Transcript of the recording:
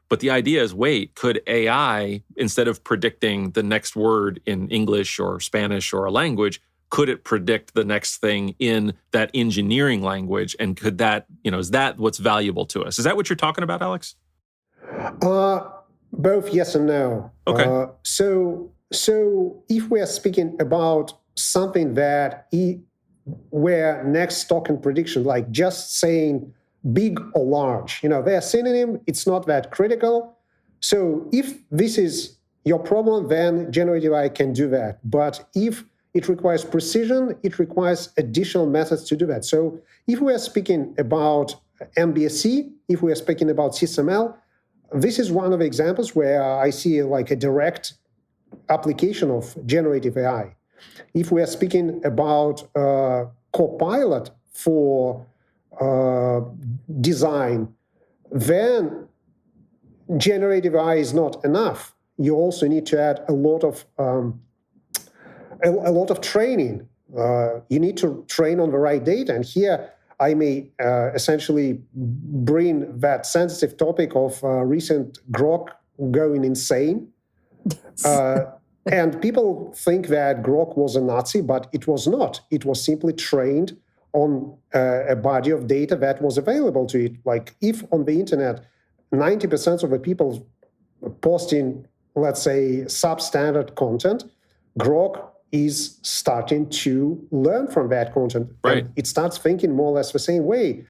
But the idea is, wait, could AI, instead of predicting the next word in English or Spanish or a language, could it predict the next thing in that engineering language? And could that, is that what's valuable to us? Is that what you're talking about, Alex? Both yes and no. Okay. So if we are speaking about something that where next token prediction, like just saying big or large, they're synonym, it's not that critical. So if this is your problem, then generative AI can do that. But if it requires precision, it requires additional methods to do that. So if we are speaking about MBSE, if we are speaking about SysML, this is one of the examples where I see like a direct application of generative AI. If we are speaking about Copilot for design, then generative AI is not enough. You also need to add a lot of training. You need to train on the right data. And here I may essentially bring that sensitive topic of recent Grok going insane. And people think that Grok was a Nazi, but it was not. It was simply trained on a body of data that was available to it. Like if on the internet, 90% of the people posting, let's say, substandard content, Grok is starting to learn from that content. Right. And it starts thinking more or less the same way.